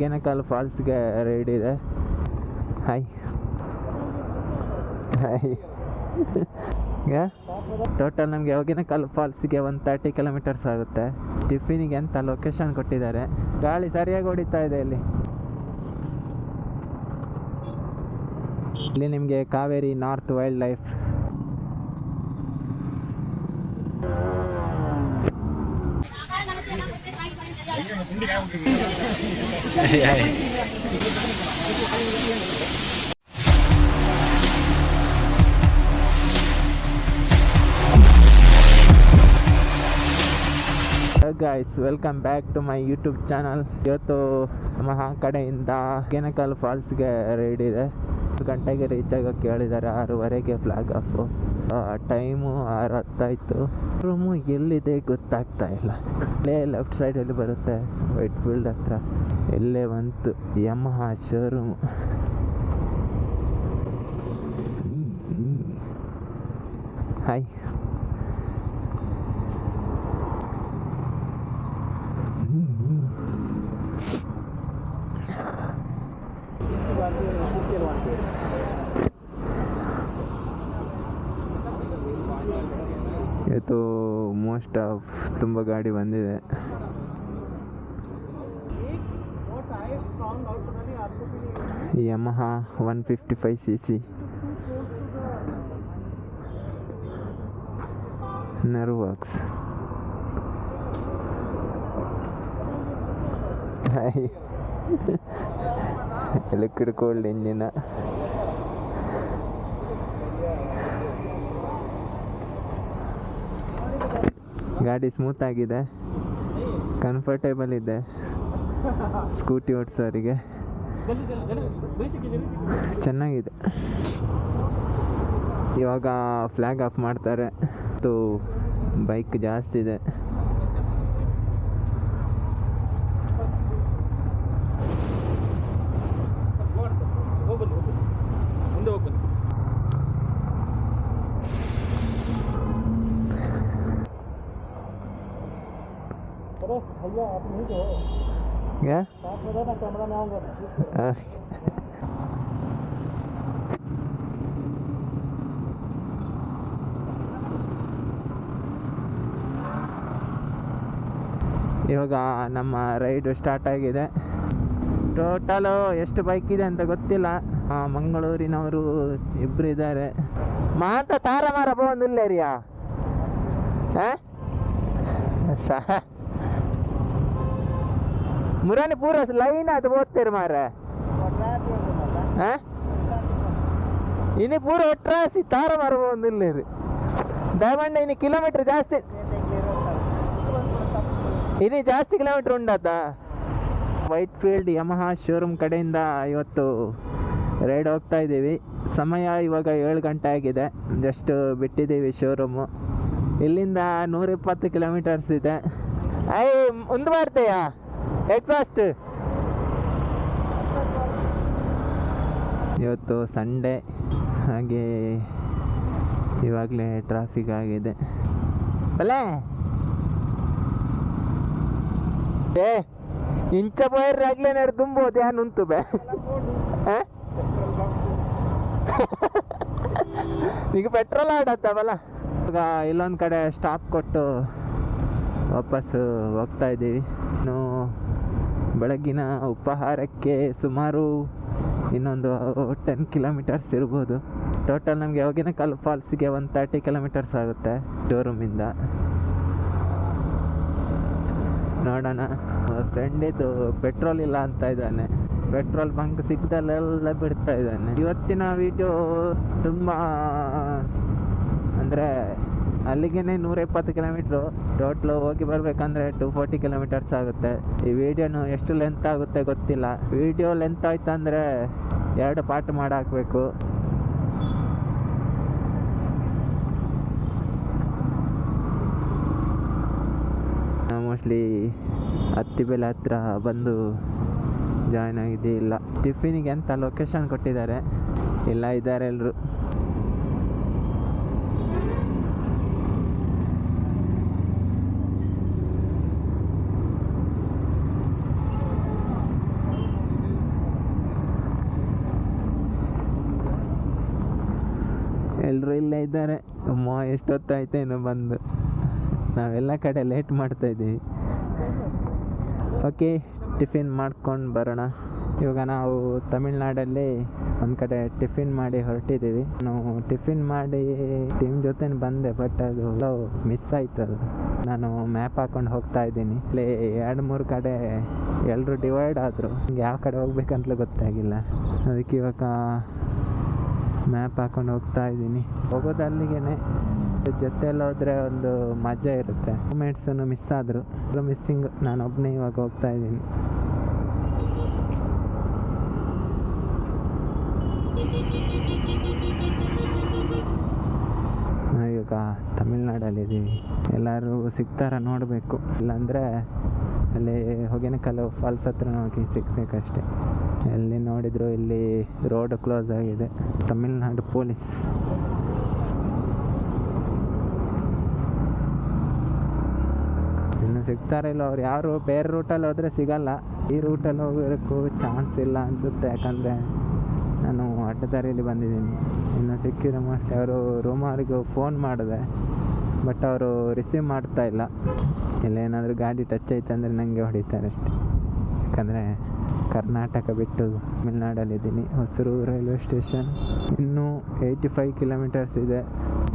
ಕೆನಕಲ್ ಫಾಲ್ಸ್ಗೆ ride ಇದೆ. Hi hi total ನಮಗೆ Hogenakkal ಫಾಲ್ಸ್ಗೆ 130 kilometres ಆಗುತ್ತೆ. ಟಿಫಿನಿಗೆ ಅಂತ ಲೊಕೇಶನ್ ಕೊಟ್ಟಿದ್ದಾರೆ. ಗಾಳಿ ಸರಿಯಾಗಿ ಹೊಡಿತಾ ಇದೆ ಇಲ್ಲಿ ನಿಮಗೆ Kaveri north wildlife guys, welcome back to my YouTube channel. ಇವತ್ತು ಮಹಾ ಕಡೆಯಿಂದ ಕೆನಕಲ್ ಫಾಲ್ಸ್ಗೆ ರೈಡ್ ಇದೆ. 1 ಗಂಟೆಗೆ ರೀಚ್ ಆಗೋಕ್ಕೆ ಹೇಳಿದ್ದಾರೆ. 6:30ಗೆ ಫ್ಲಾಗ್ ಆಫ್. ಟೈಮು 6:10 ರೂಮು ಎಲ್ಲಿದೆ ಗೊತ್ತಾಗ್ತಾ ಇಲ್ಲ. ಅಲ್ಲೇ ಲೆಫ್ಟ್ ಸೈಡಲ್ಲಿ ಬರುತ್ತೆ, ವೈಟ್ ಫೀಲ್ಡ್ ಹತ್ರ. ಎಲ್ಲೇ ಬಂತು ಯಮಹಾ ಶೋರೂಮ್. ಹಾಯ್ ಇವತ್ತು ಮೋಸ್ಟ್ ಆಫ್ ತುಂಬ ಗಾಡಿ ಬಂದಿದೆ. ಯಮಹಾ 155cc ನರ್ವಾಕ್ಸ್. Liquid cooled engine. ಗಾಡಿ ಸ್ಮೂತ್ ಆಗಿದೆ, ಕಂಫರ್ಟೇಬಲ್ ಇದೆ ಸ್ಕೂಟಿ ಓಡಿಸೋರಿಗೆ. ಚೆನ್ನಾಗಿದೆ. ಇವಾಗ ಫ್ಲಾಗ್ ಆಫ್ ಮಾಡ್ತಾರೆ. ಬೈಕ್ ಜಾಸ್ತಿ ಇದೆ. भैया आप नहीं तो क्या साथ में रहना, कैमरा में आऊँगा ना. ಇವಾಗ ನಮ್ಮ ರೈಡ್ ಸ್ಟಾರ್ಟ್ ಆಗಿದೆ. ಟೋಟಲು ಎಷ್ಟು ಬೈಕ್ ಇದೆ ಅಂತ ಗೊತ್ತಿಲ್ಲ. ಮಂಗಳೂರಿನವರು 2 ಇದ್ದಾರೆ. ಮಾತ ತಾರ ಮಾರ ಬಂದಿಲ್ಲೇರಿಯಾ ಮುರಾನಿ ಪೂರ ಲೈನ್ ಅದು ಓದ್ತೀರಿ ಮಾರೆ. ಇನಿ ಪೂರ ಒಟ್ರಾಸಿ ತಾರ ಮಾರ ಬಂದಿಲ್ಲೇರಿ. ದಯಮಂಡ ಇನ್ನು ಕಿಲೋಮೀಟರ್ ಜಾಸ್ತಿ, ಇನ್ನು ಜಾಸ್ತಿ ಕಿಲೋಮೀಟರ್ ಉಂಡಾತ. ವೈಟ್ ಫೀಲ್ಡ್ ಯಮಹಾ ಶೋರೂಮ್ ಕಡೆಯಿಂದ ಇವತ್ತು ರೈಡ್ ಹೋಗ್ತಾ ಇದ್ದೀವಿ. ಸಮಯ ಇವಾಗ 7 ಗಂಟೆ ಆಗಿದೆ. ಜಸ್ಟ್ ಬಿಟ್ಟಿದ್ದೀವಿ ಶೋರೂಮು. ಇಲ್ಲಿಂದ 120 ಕಿಲೋಮೀಟರ್ಸ್ ಇದೆ. ಮುಂದೆ ಮಾಡ್ತೀಯಾ ಎಕ್ಸಾಸ್ಟ್? ಇವತ್ತು ಸಂಡೇ, ಹಾಗೆ ಇವಾಗಲೇ ಟ್ರಾಫಿಕ್ ಆಗಿದೆ. ಅಲ್ಲೇ ಇಂಚ ಪೋಯರ್ರಾಗ್ಲೇ ನೆರೆ ತುಂಬೋದು ಯಾನು ಉಂಟು ಬೇ. ಈಗ ಪೆಟ್ರೋಲ್ ಆಡತ್ತವಲ್ಲ. ಈಗ ಇಲ್ಲೊಂದು ಕಡೆ ಸ್ಟಾಪ್ ಕೊಟ್ಟು ವಾಪಸ್ಸು ಹೋಗ್ತಾ ಇದ್ದೀವಿ. ಇನ್ನು ಬೆಳಗ್ಗಿನ ಉಪಹಾರಕ್ಕೆ ಸುಮಾರು ಇನ್ನೊಂದು 10 ಕಿಲೋಮೀಟರ್ಸ್ ಇರ್ಬೋದು. ಟೋಟಲ್ ನಮಗೆ ಹೊಗೇನಕಲ್ ಫಾಲ್ಸ್ಗೆ 130 ಕಿಲೋಮೀಟರ್ಸ್ ಆಗುತ್ತೆ ಶೋರೂಮಿಂದ. ನೋಡೋಣ. ಫ್ರೆಂಡಿದು ಪೆಟ್ರೋಲ್ ಇಲ್ಲ ಅಂತ ಇದ್ದಾನೆ. ಪೆಟ್ರೋಲ್ ಬಂಕ್ ಸಿಕ್ಕದಲ್ಲೆಲ್ಲ ಬಿಡ್ತಾ ಇದ್ದಾನೆ. ಇವತ್ತಿನ ವಿಡಿಯೋ ತುಂಬ ಅಂದರೆ ಅಲ್ಲಿಗೆ 120 ಕಿಲೋಮೀಟ್ರು. ಟೋಟ್ಲು ಹೋಗಿ ಬರಬೇಕಂದ್ರೆ 240 ಕಿಲೋಮೀಟರ್ಸ್ ಆಗುತ್ತೆ. ಈ ವಿಡಿಯೋನು ಎಷ್ಟು ಲೆಂತ್ ಆಗುತ್ತೆ ಗೊತ್ತಿಲ್ಲ. ವಿಡಿಯೋ ಲೆಂತ್ ಆಯ್ತು ಅಂದರೆ 2 ಪಾರ್ಟ್ ಮಾಡಾಕಬೇಕು. ಮೋಸ್ಟ್ಲಿ ಹತ್ತಿಬೆಲೆ ಹತ್ರ ಬಂದು ಜಾಯ್ನ್ ಆಗಿದೆ. ಇಲ್ಲ ಟಿಫಿನಿಗೆ ಅಂತ ಲೊಕೇಶನ್ ಕೊಟ್ಟಿದ್ದಾರೆ. ಇಲ್ಲ ಇದ್ದಾರೆ ಎಲ್ಲರೂ. ಎಲ್ಲರೂ ಇಲ್ಲೇ ಇದ್ದಾರೆ. ಅಮ್ಮ ಎಷ್ಟೊತ್ತಾಯ್ತು ಇನ್ನು ಬಂದು, ನಾವೆಲ್ಲ ಕಡೆ ಲೇಟ್ ಮಾಡ್ತಾ ಇದ್ದೀವಿ. ಓಕೆ, ಟಿಫಿನ್ ಮಾಡ್ಕೊಂಡು ಬರೋಣ. ಇವಾಗ ನಾವು ತಮಿಳ್ನಾಡಲ್ಲಿ ಒಂದು ಕಡೆ ಟಿಫಿನ್ ಮಾಡಿ ಹೊರಟಿದ್ದೀವಿ. ನಾವು ಟಿಫಿನ್ ಮಾಡಿ ಟೀಮ್ ಜೊತೆ ಬಂದೆ, ಬಟ್ ಅದು ಮಿಸ್ ಆಯ್ತು. ಅದು ನಾನು ಮ್ಯಾಪ್ ಹಾಕೊಂಡು ಹೋಗ್ತಾ ಇದ್ದೀನಿ. ಇಲ್ಲಿ 2-3 ಕಡೆ ಎಲ್ಲರೂ ಡಿವೈಡ್ ಆದರು. ಹಿಂಗೆ ಯಾವ ಕಡೆ ಹೋಗ್ಬೇಕಂತಲೂ ಗೊತ್ತಾಗಿಲ್ಲ. ಅದಕ್ಕೆ ಇವಾಗ ಮ್ಯಾಪ್ ಹಾಕೊಂಡು ಹೋಗ್ತಾ ಇದ್ದೀನಿ. ಹೋಗೋದು ಅಲ್ಲಿಗೇನೆ, ಜೊತೆಯಲ್ಲಿ ಹೋದರೆ ಒಂದು ಮಜಾ ಇರುತ್ತೆ. ಮೂಮೆಂಟ್ಸನ್ನು ಮಿಸ್ ಆದರು, ಮಿಸ್ಸಿಂಗ್. ನಾನು ಒಬ್ಬನೇ ಇವಾಗ ಹೋಗ್ತಾ ಇದ್ದೀನಿ. ನಾವೀಗ ತಮಿಳ್ನಾಡಲ್ಲಿದ್ದೀವಿ. ಎಲ್ಲರೂ ಸಿಗ್ತಾರ ನೋಡಬೇಕು, ಇಲ್ಲಾಂದರೆ ಅಲ್ಲಿ ಹೊಗೇನಕಲ್ ಫಾಲ್ಸ್ ಹತ್ರ ಹೋಗಿ ಸಿಗ್ಬೇಕಷ್ಟೆ. ಎಲ್ಲಿ ನೋಡಿದ್ರು ಇಲ್ಲಿ ರೋಡ್ ಕ್ಲೋಸ್ ಆಗಿದೆ. ತಮಿಳ್ನಾಡು ಪೊಲೀಸ್. ಇನ್ನು ಸಿಗ್ತಾರ ಇಲ್ಲ ಅವ್ರು. ಯಾರು ಬೇರೆ ರೂಟಲ್ಲಿ ಹೋದರೆ ಸಿಗಲ್ಲ, ಈ ರೂಟಲ್ಲಿ ಹೋಗೋದಕ್ಕೂ ಚಾನ್ಸ್ ಇಲ್ಲ ಅನಿಸುತ್ತೆ. ಯಾಕಂದರೆ ನಾನು ಅಡ್ಡದಾರಿಯಲ್ಲಿ ಬಂದಿದ್ದೀನಿ. ಇನ್ನು ಸಿಕ್ಕಿರೋ ಮೋಸ್ಟ್ ಅವರು ರೂಮವ್ರಿಗೂ ಫೋನ್ ಮಾಡಿದೆ, ಬಟ್ ಅವರು ರಿಸೀವ್ ಮಾಡ್ತಾ ಇಲ್ಲ. ಇಲ್ಲೇನಾದರೂ ಗಾಡಿ ಟಚ್ ಐತೆ ಅಂದರೆ ನನಗೆ ಹೊಡಿತಾರೆ ಅಷ್ಟೆ. ಯಾಕಂದರೆ ಕರ್ನಾಟಕ ಬಿಟ್ಟು ತಮಿಳ್ನಾಡಲ್ಲಿದ್ದೀನಿ. Hosur railway station. ಇನ್ನೂ 85 ಕಿಲೋಮೀಟರ್ಸ್ ಇದೆ.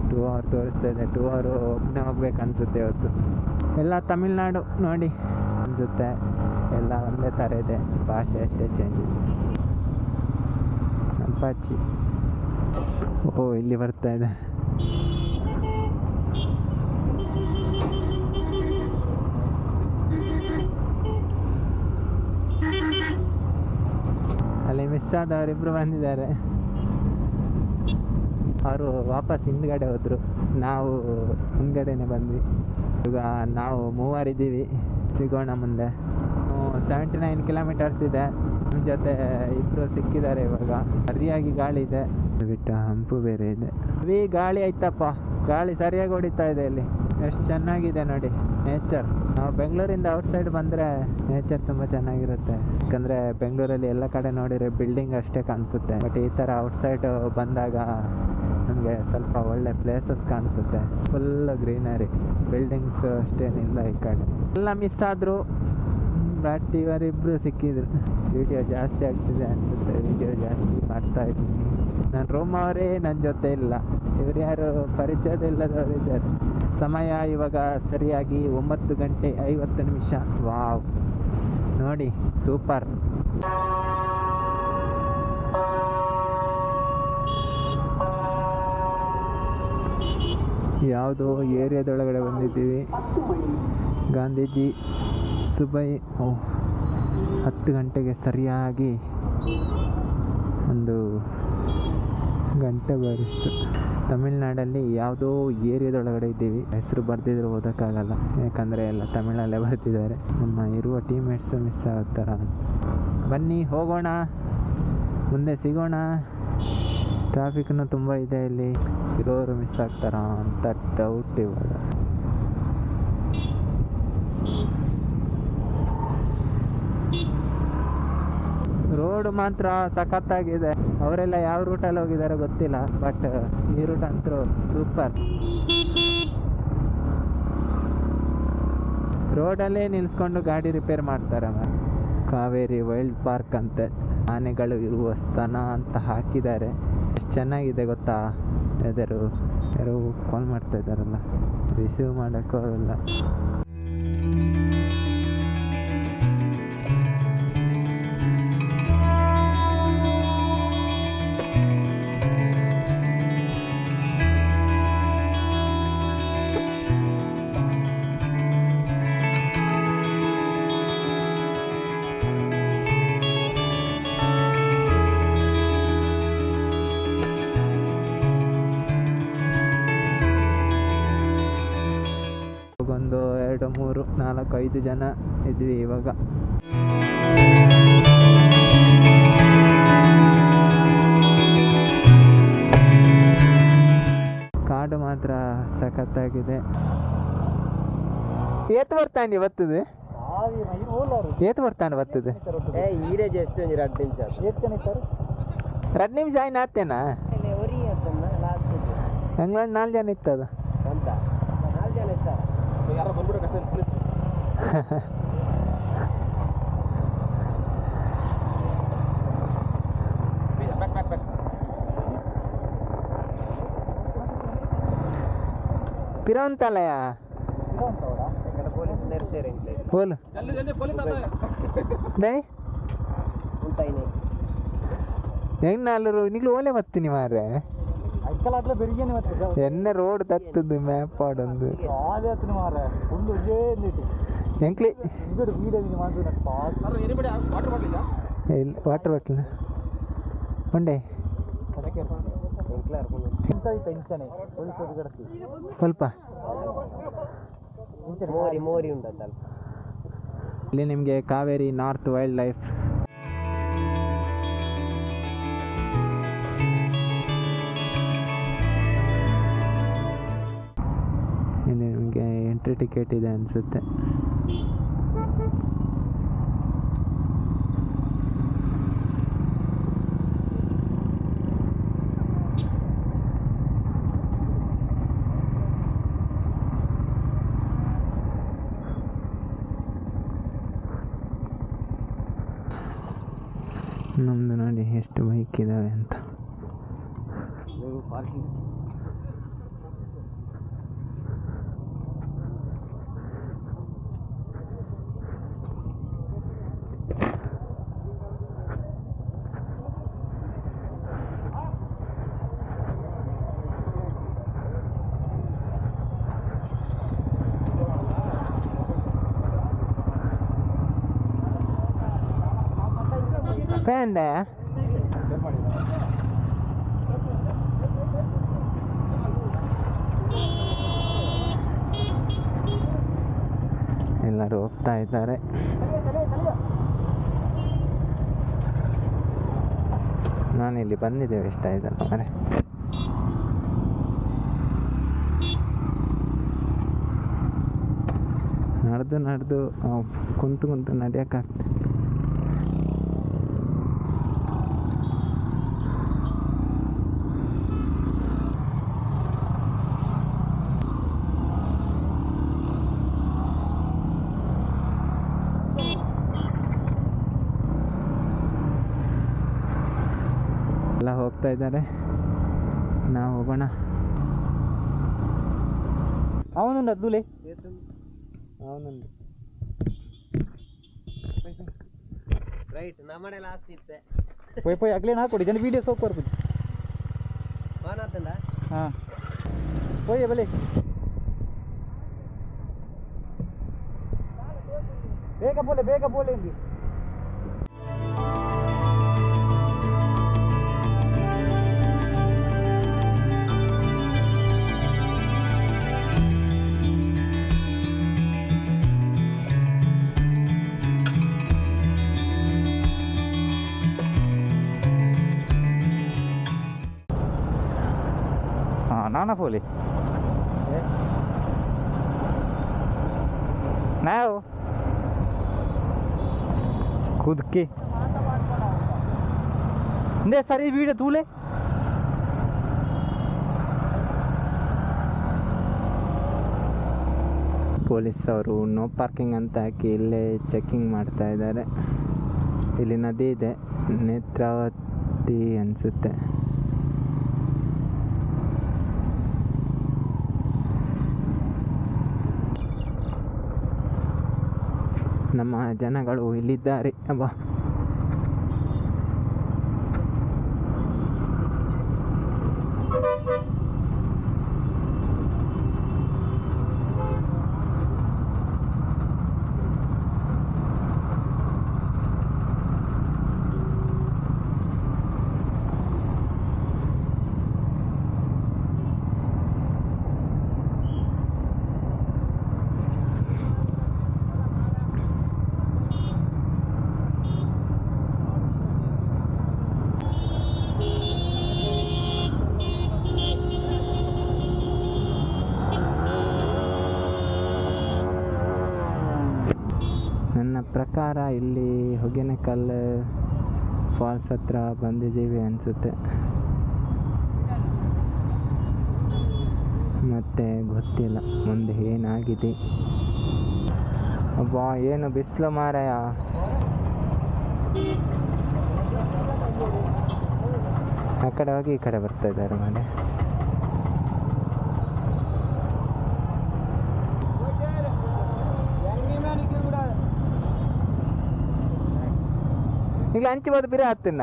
2 ಅವರ್ ತೋರಿಸ್ತಾ ಇದೆ. 2 ಅವರು ಒಬ್ಬನೇ ಹೋಗ್ಬೇಕು ಅನಿಸುತ್ತೆ ಇವತ್ತು. ಎಲ್ಲ ತಮಿಳ್ನಾಡು ನೋಡಿ ಅನಿಸುತ್ತೆ, ಎಲ್ಲ ಒಂದೇ ಥರ ಇದೆ, ಭಾಷೆ ಅಷ್ಟೇ ಚೇಂಜ್ ಇದೆ. ಅಪ್ಪಾಚಿ. ಓ, ಇಲ್ಲಿ ಬರ್ತಾ ಇದೆ. ಅಲ್ಲಿ ಮಿಸ್ ಆದವರಿಬ್ಬರು ಬಂದಿದ್ದಾರೆ. ಅವರು ವಾಪಸ್ ಹಿಂದ್ಗಡೆ ಹೋದರು, ನಾವು ಮುಂದ್ಗಡೆನೆ ಬಂದ್ವಿ. ಈಗ ನಾವು 3 ಇದ್ದೀವಿ. ಸಿಗೋಣ ಮುಂದೆ. 79 ಕಿಲೋಮೀಟರ್ಸ್ ಇದೆ. ನಮ್ಮ ಜೊತೆ ಇಬ್ಬರು ಸಿಕ್ಕಿದ್ದಾರೆ. ಇವಾಗ ಸರಿಯಾಗಿ ಗಾಳಿ ಇದೆ, ಬಿಟ್ಟ ಹಂಪು ಬೇರೆ ಇದೆ. ಗಾಳಿ ಆಯ್ತಪ್ಪ, ಗಾಳಿ ಸರಿಯಾಗಿ ಹೊಡಿತಾ ಇದೆ. ಇಲ್ಲಿ ಎಷ್ಟು ಚೆನ್ನಾಗಿದೆ ನೋಡಿ ನೇಚರ್. ನಾವು ಬೆಂಗಳೂರಿಂದ ಔಟ್ಸೈಡ್ ಬಂದರೆ ನೇಚರ್ ತುಂಬ ಚೆನ್ನಾಗಿರುತ್ತೆ. ಯಾಕಂದರೆ ಬೆಂಗಳೂರಲ್ಲಿ ಎಲ್ಲ ಕಡೆ ನೋಡಿದರೆ ಬಿಲ್ಡಿಂಗ್ ಅಷ್ಟೇ ಕಾಣಿಸುತ್ತೆ, ಬಟ್ ಈ ಥರ ಔಟ್ಸೈಡ್ ಬಂದಾಗ ನಮಗೆ ಸ್ವಲ್ಪ ಒಳ್ಳೆ ಪ್ಲೇಸಸ್ ಕಾಣಿಸುತ್ತೆ. ಫುಲ್ ಗ್ರೀನರಿ, ಬಿಲ್ಡಿಂಗ್ಸ್ ಅಷ್ಟೇನಿಲ್ಲ ಈ ಕಡೆ. ಎಲ್ಲ ಮಿಸ್ ಆದರು, ಬಟ್ ಇವರಿಬ್ಬರು ಸಿಕ್ಕಿದ್ರು. ವಿಡಿಯೋ ಜಾಸ್ತಿ ಆಗ್ತಿದೆ ಅನಿಸುತ್ತೆ, ವಿಡಿಯೋ ಜಾಸ್ತಿ ಮಾಡ್ತಾ ಇದ್ದೀನಿ. ನನ್ನ ರೂಮ್ ಅವರೇ ನನ್ನ ಜೊತೆ ಇಲ್ಲ, ಇವ್ರು ಯಾರು ಪರಿಚಯದಿಲ್ಲದವರು ಇದ್ದಾರೆ. ಸಮಯ ಇವಾಗ ಸರಿಯಾಗಿ 9:50. ವಾವ್, ನೋಡಿ ಸೂಪರ್. ಯಾವುದೋ ಏರಿಯಾದೊಳಗಡೆ ಬಂದಿದ್ದೀವಿ. ಗಾಂಧೀಜಿ ಸುಬೈ 10 ಗಂಟೆಗೆ ಸರಿಯಾಗಿ ಒಂದು ಗಂಟೆ ಬಾರಿಸ್ತು. ತಮಿಳ್ನಾಡಲ್ಲಿ ಯಾವುದೋ ಏರಿಯಾದೊಳಗಡೆ ಇದ್ದೀವಿ. ಹೆಸರು ಬರ್ದಿದ್ರು ಓದೋಕ್ಕಾಗಲ್ಲ, ಯಾಕಂದರೆ ಎಲ್ಲ ತಮಿಳಲ್ಲೇ ಬರ್ತಿದ್ದಾರೆ. ನಮ್ಮ ಇರುವ ಟೀಮ್ಮೇಟ್ಸು ಮಿಸ್ ಆಗ್ತಾರ. ಬನ್ನಿ ಹೋಗೋಣ, ಮುಂದೆ ಸಿಗೋಣ. ಟ್ರಾಫಿಕ್ನು ತುಂಬ ಇದೆ ಇಲ್ಲಿ. ಇರೋರು ಮಿಸ್ ಆಗ್ತಾರ ಅಂತ ಡೌಟ್ ಇವಾಗ. ರೋಡ್ ಮಾತ್ರ ಸಖತ್ತಾಗಿದೆ. ಅವರೆಲ್ಲ ಯಾವ ರೂಟಲ್ಲಿ ಹೋಗಿದ್ದಾರೆ ಗೊತ್ತಿಲ್ಲ, ಬಟ್ ಈ ರೂಟ್ ಅಂತೂ ಸೂಪರ್. ರೋಡಲ್ಲೇ ನಿಲ್ಲಿಸ್ಕೊಂಡು ಗಾಡಿ ರಿಪೇರ್ ಮಾಡ್ತಾರೆ. ಕಾವೇರಿ ವೈಲ್ಡ್ ಪಾರ್ಕ್ ಅಂತೆ, ಆನೆಗಳು ಇರುವ ಸ್ಥಾನ ಅಂತ ಹಾಕಿದ್ದಾರೆ. ಎಷ್ಟು ಚೆನ್ನಾಗಿದೆ ಗೊತ್ತಾ. ಯಾರು ಕಾಲ್ ಮಾಡ್ತಾ ಇದ್ದಾರಲ್ಲ, ರಿಸೀವ್ ಮಾಡೋಕ್ಕೂ ಆಗಲ್ಲ. ಒಂದು 2, 3, 4, 5 ಜನ ಇದ್ವಿ ಇವಾಗ. ಕಾಡು ಮಾತ್ರ ಸಖತ್ತಾಗಿದೆ. ಏತ್ ಬರ್ತಾನೆ ಇವತ್ತದು, ಏತ್ ಬರ್ತಾನೆ ಬರ್ತದೆ. 2 ನಿಮಿಷ ಆಯ್ನ ಆತೇನಾ. ಹಂಗಾಗಿ 4 ಜನ ಇತ್ತದ ಅಂತ 4 ಜನ ಇರ್ತಾರೆ. ಯಾರೋ ಬಂದ್ಬಿಟ್ಟು ಕಷ್ಟ ಪೊಲೀಸ್ ಪಿರಂತಲಯ ಪೊಲೀಸ್ ಇರ್ತಾರೆ बोल नहीं ಹೆಂಗ್ ನಾಲ್ರು ನಿಗ್ಲು ಓಲೆ ಬರ್ತೀನಿ ಮಾರ್ರೆ ಅಕ್ಕಲಾಗ್ಲೇ ಬೆರಿಗೇನೆ ಮತ್ತೆ ಎಣ್ಣೆ ರೋಡ್ ತತ್ತದು ಮ್ಯಾಪ್ ಆಡೊಂದು ಆದೇ ಆತನ ಮಾರ್ರೆ ಒಂದು ಇದೇ ನೀತಿ ಎಂಕ್ಲಿ ಇಂಗಡು ವೀಡಿಯೋ ನೀನು ಮಾಡು ನಾನು ಪಾಸ್ ಅರೆ ಎನಿಬಡಿ ವಾಟರ್ ಬಾಟಲ್ ಇಲ್ಲ ಇಲ್ಲ ವಾಟರ್ ಬಾಟಲ್ ಒಂಡೆ ಅದಕ್ಕೆ ಎಂಕ್ಲ ಹರ್ಕೊಂಡು ಇಂತ ಟೆನ್ಷನ್ ಪೊಲೀಸ್ ಗಡತಿ ಸ್ವಲ್ಪ ಮೋರಿ ಉಂಟಲ್ಲ ಇಲ್ಲಿ ನಿಮಗೆ ಕಾವೇರಿ ನಾರ್ತ್ ವೈಲ್ಡ್ ಲೈಫ್ ಇಲ್ಲಿ ನಿಮಗೆ ಎಂಟ್ರಿ ಟಿಕೆಟ್ ಇದೆ ಅನಿಸುತ್ತೆ. ನಮ್ಮದು ನೋಡಿ ಎಷ್ಟು ಬೈಕ್ ಇದ್ದಾವೆ ಅಂತ. ಪಾರ್ಕಿಂಗ್ ಫ್ರೆಂಡ್ ಎಲ್ಲರೂ ಹೋಗ್ತಾ ಇದ್ದಾರೆ. ನಾನಿಲ್ಲಿ ಬಂದಿದ್ದೇವೆ ಇಷ್ಟ ಆಯ್ತಲ್ಲ ಮರೆ. ನಡೆದು ಕುಂತು ನಡೆಯೋಕ್ಕಾಗ್ತದೆ. ಎಲ್ಲ ಹೋಗ್ತಾ ಇದ್ದಾರೆ, ನಾವು ಹೋಗೋಣ. ಅವನುಂಡು ಅದ್ದುಲೆ ಅವನೊಂದು ರೈಟ್ ನಮ್ಮನೆ ಲಾಸ್ಟ್ ಇತ್ತೆ ಪೋಯ್ ಪೋಯ್ ಅಗ್ಲೇನು ಹಾಕೊಡಿ ಜನ ವೀಡಿಯೋ ಸೋಕ್ ಬರ್ಬೋದು. ಫೋನ್ ಆತಂಡ ಹಾಂ ಪೋಯ್ ಬಲೆ ಬೇಗ ಬೋಲೆ ಇಲ್ಲಿ नाना बोले ना खुद के नहीं सर वीडियो तूले ಪೊಲೀಸ್ ಅವರು ನೋ ಪಾರ್ಕಿಂಗ್ ಅಂತ ಹಾಕಿ ಇಲ್ಲೇ ಚೆಕಿಂಗ್ ಮಾಡ್ತಾ ಇದ್ದಾರೆ. ಇಲ್ಲಿ ನದಿ ಇದೆ, ನೇತ್ರಾವತಿ ಅನಿಸುತ್ತೆ. ನಮ್ಮ ಜನಗಳು ಇಲ್ಲಿದ್ದಾರೆ. ಅಬ್ಬಾ ನನ್ನ ಪ್ರಕಾರ ಇಲ್ಲಿ ಹೊಗೆನಕಲ್ ಫಾಲ್ಸ್ ಹತ್ರ ಬಂದಿದ್ದೀವಿ ಅನಿಸುತ್ತೆ. ಮತ್ತೆ ಗೊತ್ತಿಲ್ಲ ಮುಂದೆ ಏನಾಗಿದೆ. ಅಬ್ಬಾ ಏನು ಬಿಸಿಲು ಮಾರಾಯ. ಆ ಕಡೆ ಹೋಗಿ ಈ ಕಡೆ ಬರ್ತಾ ಇದ್ದಾರೆ ಮನೆ. ಈಗ ಹಂಚಿ ಬಂದು ಬಿರಿ ಆಗ್ತೀನ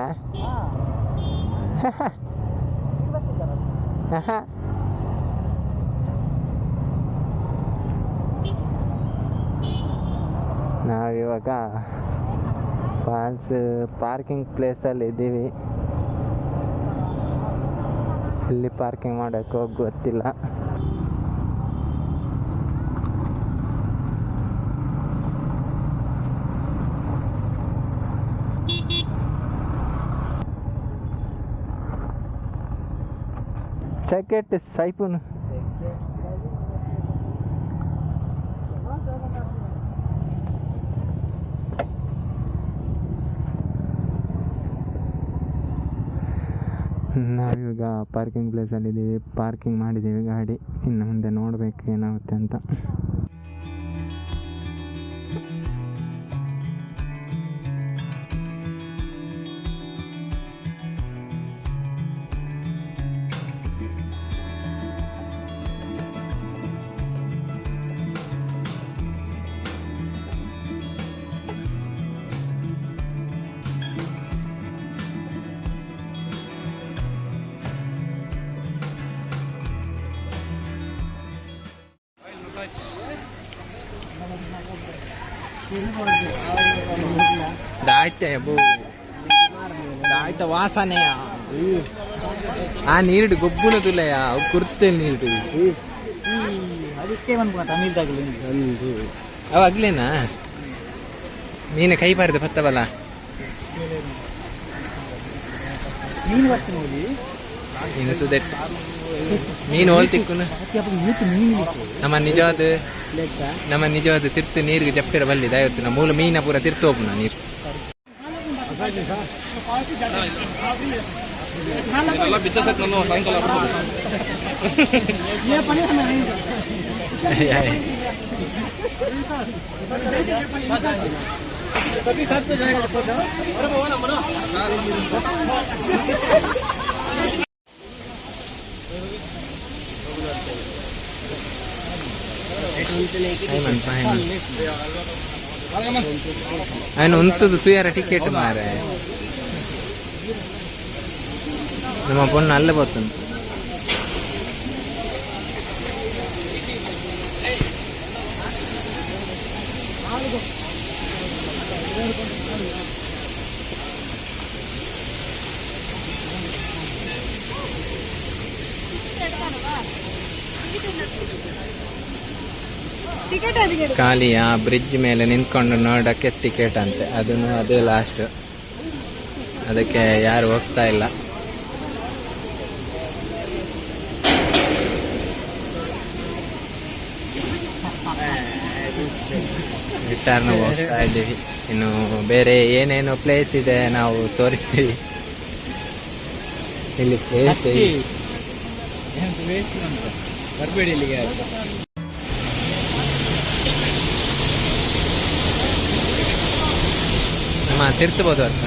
ನಾವಿವಾಗ ಫಾಲ್ಸ್ ಪಾರ್ಕಿಂಗ್ ಪ್ಲೇಸಲ್ಲಿ ಇದ್ದೀವಿ. ಎಲ್ಲಿ ಪಾರ್ಕಿಂಗ್ ಮಾಡೋಕ್ಕೆ ಹೋಗಿ ಗೊತ್ತಿಲ್ಲ. ಸೆಕೆಟ್ ಸೈಪುನ್ ನಾವಿವಾಗ ಪಾರ್ಕಿಂಗ್ ಪ್ಲೇಸಲ್ಲಿದ್ದೀವಿ. ಪಾರ್ಕಿಂಗ್ ಮಾಡಿದ್ದೀವಿ ಗಾಡಿ. ಇನ್ನು ಮುಂದೆ ನೋಡಬೇಕು ಏನಾಗುತ್ತೆ ಅಂತ. ದಾಯ್ತ ವಾಸನೆಯ ಆ ನೀರಿಡು ಗೊಬ್ಬುನ ತುಲೆಯ ಕುರ್ತೆ ನೀರಿಡು ಅದಕ್ಕೆ ಬಂದ್ಬಿಟ್ಟು ಅವ ಆಗ್ಲೇನಾ ಮೀನು ಕೈ ಬಾರಿದ ಪತ್ತವಲ್ಲ ಮೀನು ಬರ್ತೀನಿ ನೋಡಿ ಮೀನು ಸುದೆಟ್ ಮೀನು ಹೋಲ್ ತಿಕ್ಕುನು ನಮ್ಮ ನಿಜವಾದ ತಿರ್ತು ನೀರಿಗೆ ಜಪ್ಪಿರ ಬಲ್ಲಿದ ಇವತ್ತು ನಮ್ಮ ಮೂಲ ಮೀನ ಪೂರ ತಿರ್ತು ಹೋಗ್ನ ನೀರು. ఆయన ఉంతుంది తూయార టికెట్ మారే ನಮ್ಮ పొన్ను అల్లబోతుంది. ಖಾಲಿ ಆ ಬ್ರಿಡ್ಜ್ ಮೇಲೆ ನಿಂತ್ಕೊಂಡು ನೋಡೋಕ್ಕೆ ಟಿಕೆಟ್ ಅಂತೆ. ಅದನ್ನು ಅದೇ ಲಾಸ್ಟ್, ಅದಕ್ಕೆ ಯಾರು ಹೋಗ್ತಾ ಇಲ್ಲ. ರಿಟರ್ನ್ ಹೋಗ್ತಾ ಇದ್ದೀವಿ. ಇನ್ನು ಬೇರೆ ಏನೇನು ಪ್ಲೇಸ್ ಇದೆ ನಾವು ತೋರಿಸ್ತೀವಿ. ಇಲ್ಲಿ ಪ್ಲೇಸ್ ಬರಬೇಡಿ ಇಲ್ಲಿಗೆ. ನಮ್ಮ ತಿರ್ತ್ಬೋದು ಅಂತ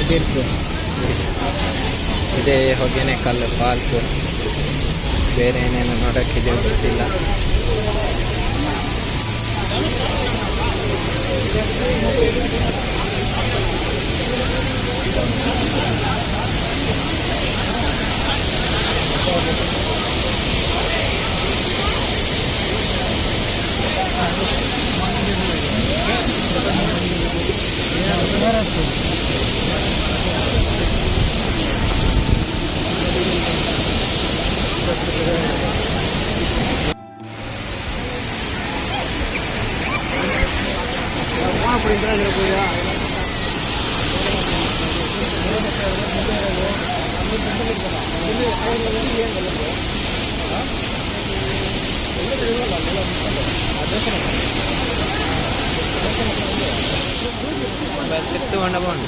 ತೀರ್ತು. ಇದೇ ಹೊಗೆನೆಕಲ್ಲು ಫಾಲ್ಸು. ಬೇರೆ ಏನೇನು ನೋಡೋಕ್ಕಿದೆ ಗೊತ್ತಿಲ್ಲ. తిరుగుతూ ఉండబోండి.